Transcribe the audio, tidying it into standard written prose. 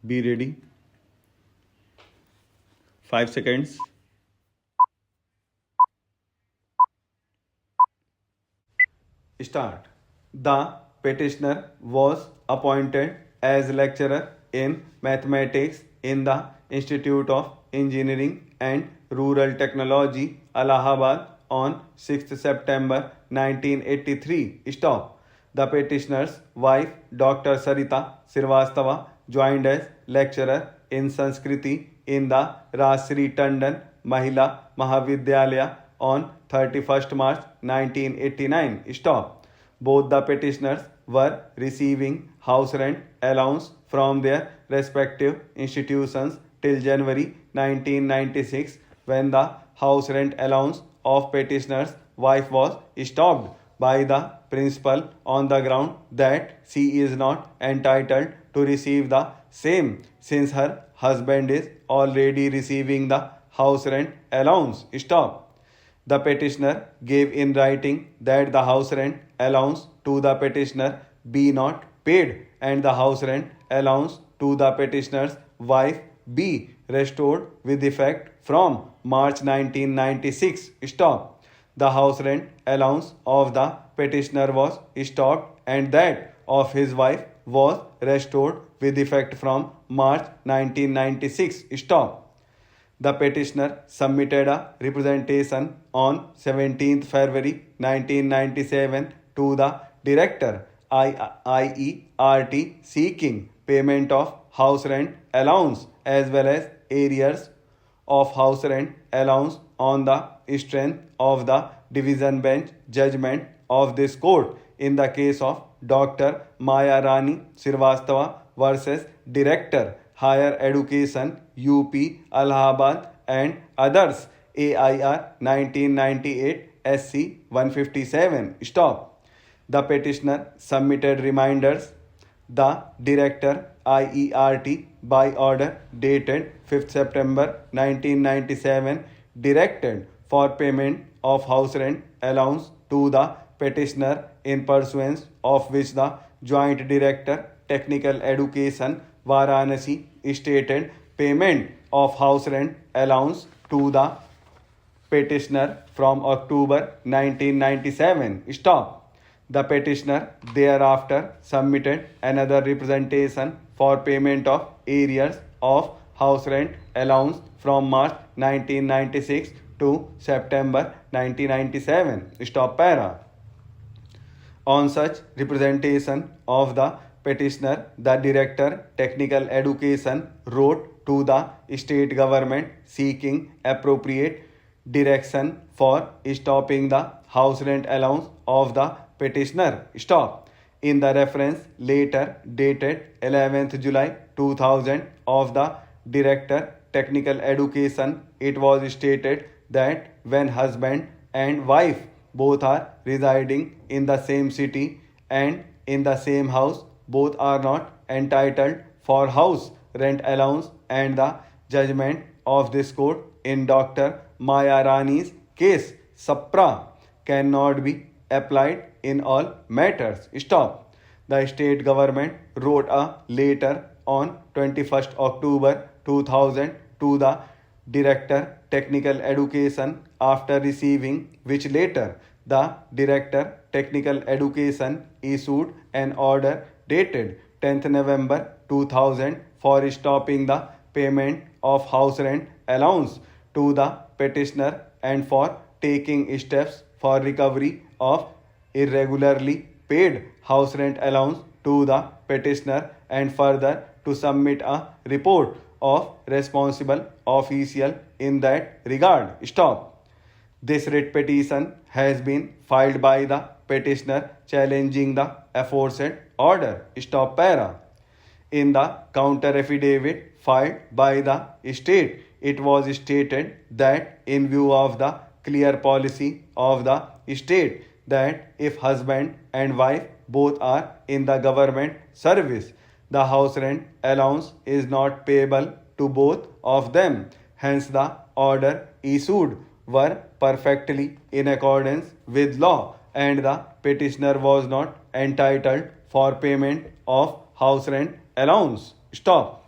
Be ready. 5 seconds. Start. The petitioner was appointed as lecturer in mathematics in the Institute of Engineering and Rural Technology, Allahabad on 6th September 1983. Stop. The petitioner's wife, Dr. Sarita Srivastava, joined as lecturer in Sanskriti in the Rajshri Tandon Mahila Mahavidyalaya on 31st March 1989. Stop. Both the petitioners were receiving house rent allowance from their respective institutions till January 1996, when the house rent allowance of petitioner's wife was stopped by the principal on the ground that she is not entitled to receive the same, since her husband is already receiving the house rent allowance. Stop. The petitioner gave in writing that the house rent allowance to the petitioner be not paid and the house rent allowance to the petitioner's wife be restored with effect from March 1996. Stop. The house rent allowance of the petitioner was stopped and that of his wife was restored with effect from March 1996. Stop. The petitioner submitted a representation on 17th February 1997 to the Director IERT seeking payment of house rent allowance as well as arrears of house rent allowance on the strength of the division bench judgment of this court in the case of Dr. Maya Rani Srivastava versus Director Higher Education UP Allahabad and others AIR 1998 SC 157. Stop. The petitioner submitted reminders. The Director IERT by order dated 5th September 1997 directed for payment of house rent allowance to the petitioner, in pursuance of which the Joint Director Technical Education Varanasi stated payment of house rent allowance to the petitioner from October 1997. Stop. The petitioner thereafter submitted another representation for payment of arrears of house rent allowance from March 1996 to September 1997. Stop para. On such representation of the petitioner, the Director Technical Education wrote to the state government seeking appropriate direction for stopping the house rent allowance of the petitioner. Stop. In the reference letter dated 11th July 2000 of the Director Technical Education, it was stated that when husband and wife both are residing in the same city and in the same house, both are not entitled for house rent allowance, and the judgment of this court in Dr. Maya Rani's case Sapra cannot be applied in all matters. Stop. The state government wrote a letter on 21st October 2000 to the Director Technical Education, after receiving which letter the Director Technical Education issued an order dated 10th November 2000 for stopping the payment of house rent allowance to the petitioner and for taking steps for recovery of irregularly paid house rent allowance to the petitioner, and further to submit a report of responsible official in that regard. Stop. This writ petition has been filed by the petitioner challenging the aforesaid order. Stop para. In the counter affidavit filed by the state, it was stated that in view of the clear policy of the state that if husband and wife both are in the government service, the house rent allowance is not payable to both of them. Hence, the order issued were perfectly in accordance with law, and the petitioner was not entitled for payment of house rent allowance. Stop.